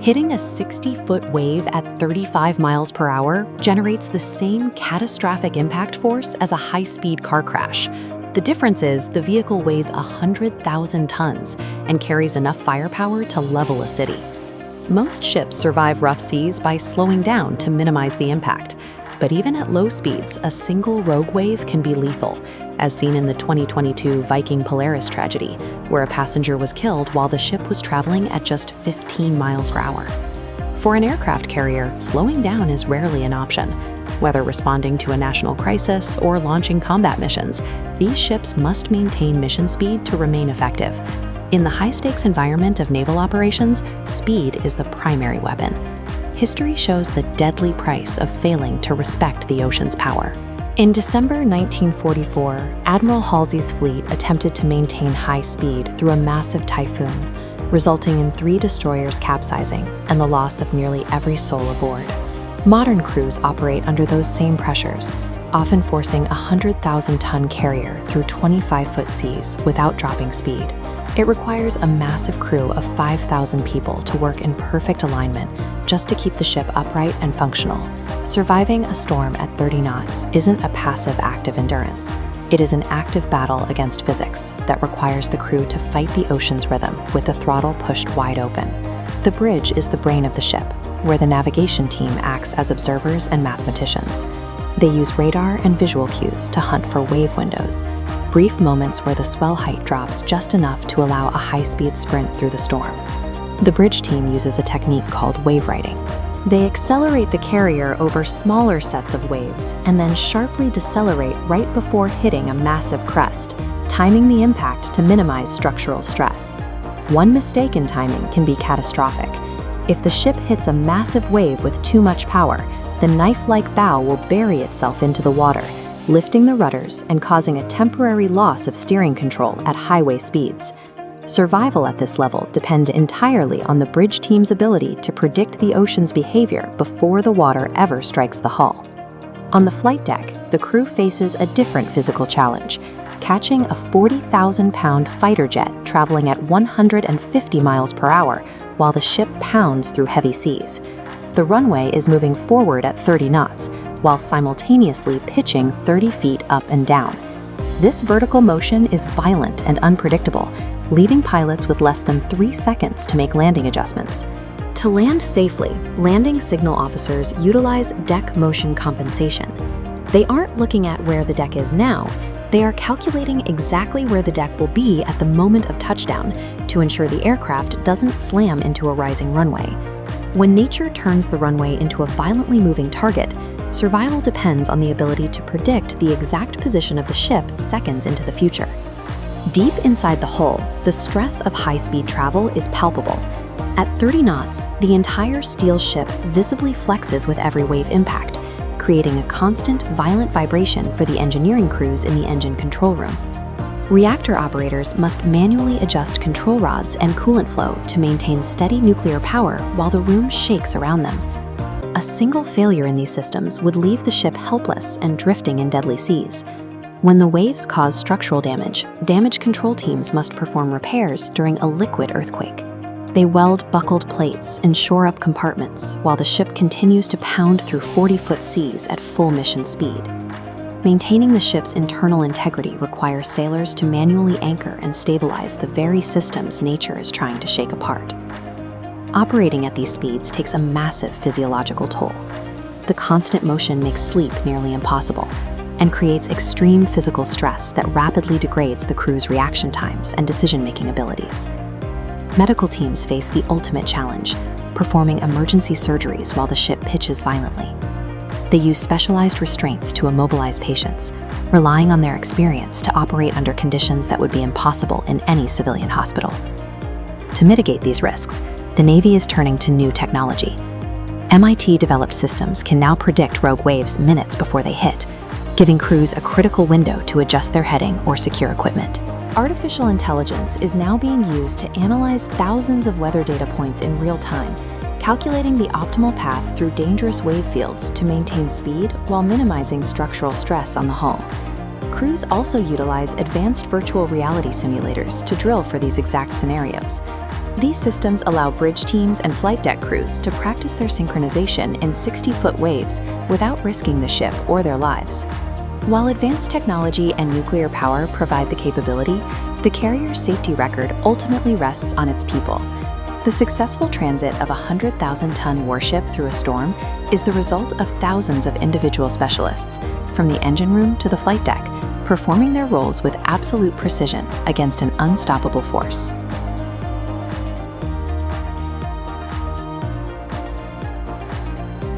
Hitting a 60-foot wave at 35 miles per hour generates the same catastrophic impact force as a high-speed car crash. The difference is the vehicle weighs 100,000 tons and carries enough firepower to level a city. Most ships survive rough seas by slowing down to minimize the impact. But even at low speeds, a single rogue wave can be lethal, as seen in the 2022 Viking Polaris tragedy, where a passenger was killed while the ship was traveling at just 15 miles per hour. For an aircraft carrier, slowing down is rarely an option. Whether responding to a national crisis or launching combat missions, these ships must maintain mission speed to remain effective. In the high-stakes environment of naval operations, speed is the primary weapon. History shows the deadly price of failing to respect the ocean's power. In December 1944, Admiral Halsey's fleet attempted to maintain high speed through a massive typhoon, resulting in 3 destroyers capsizing and the loss of nearly every soul aboard. Modern crews operate under those same pressures, often forcing a 100,000-ton carrier through 25-foot seas without dropping speed. It requires a massive crew of 5,000 people to work in perfect alignment just to keep the ship upright and functional. Surviving a storm at 30 knots isn't a passive act of endurance. It is an active battle against physics that requires the crew to fight the ocean's rhythm with the throttle pushed wide open. The bridge is the brain of the ship, where the navigation team acts as observers and mathematicians. They use radar and visual cues to hunt for wave windows, brief moments where the swell height drops just enough to allow a high-speed sprint through the storm. The bridge team uses a technique called wave riding. They accelerate the carrier over smaller sets of waves and then sharply decelerate right before hitting a massive crest, timing the impact to minimize structural stress. One mistake in timing can be catastrophic. If the ship hits a massive wave with too much power, the knife-like bow will bury itself into the water, lifting the rudders and causing a temporary loss of steering control at highway speeds. Survival at this level depends entirely on the bridge team's ability to predict the ocean's behavior before the water ever strikes the hull. On the flight deck, the crew faces a different physical challenge, catching a 40,000-pound fighter jet traveling at 150 miles per hour while the ship pounds through heavy seas. The runway is moving forward at 30 knots, while simultaneously pitching 30 feet up and down. This vertical motion is violent and unpredictable, leaving pilots with less than 3 seconds to make landing adjustments. To land safely, landing signal officers utilize deck motion compensation. They aren't looking at where the deck is now, they are calculating exactly where the deck will be at the moment of touchdown to ensure the aircraft doesn't slam into a rising runway. When nature turns the runway into a violently moving target, survival depends on the ability to predict the exact position of the ship seconds into the future. Deep inside the hull, the stress of high-speed travel is palpable. At 30 knots, the entire steel ship visibly flexes with every wave impact, creating a constant, violent vibration for the engineering crews in the engine control room. Reactor operators must manually adjust control rods and coolant flow to maintain steady nuclear power while the room shakes around them. A single failure in these systems would leave the ship helpless and drifting in deadly seas. When the waves cause structural damage, damage control teams must perform repairs during a liquid earthquake. They weld buckled plates and shore up compartments while the ship continues to pound through 40-foot seas at full mission speed. Maintaining the ship's internal integrity requires sailors to manually anchor and stabilize the very systems nature is trying to shake apart. Operating at these speeds takes a massive physiological toll. The constant motion makes sleep nearly impossible and creates extreme physical stress that rapidly degrades the crew's reaction times and decision-making abilities. Medical teams face the ultimate challenge, performing emergency surgeries while the ship pitches violently. They use specialized restraints to immobilize patients, relying on their experience to operate under conditions that would be impossible in any civilian hospital. To mitigate these risks, the Navy is turning to new technology. MIT-developed systems can now predict rogue waves minutes before they hit, giving crews a critical window to adjust their heading or secure equipment. Artificial intelligence is now being used to analyze thousands of weather data points in real time, calculating the optimal path through dangerous wave fields to maintain speed while minimizing structural stress on the hull. Crews also utilize advanced virtual reality simulators to drill for these exact scenarios. These systems allow bridge teams and flight deck crews to practice their synchronization in 60-foot waves without risking the ship or their lives. While advanced technology and nuclear power provide the capability, the carrier's safety record ultimately rests on its people. The successful transit of a 100,000-ton warship through a storm is the result of thousands of individual specialists, from the engine room to the flight deck, performing their roles with absolute precision against an unstoppable force.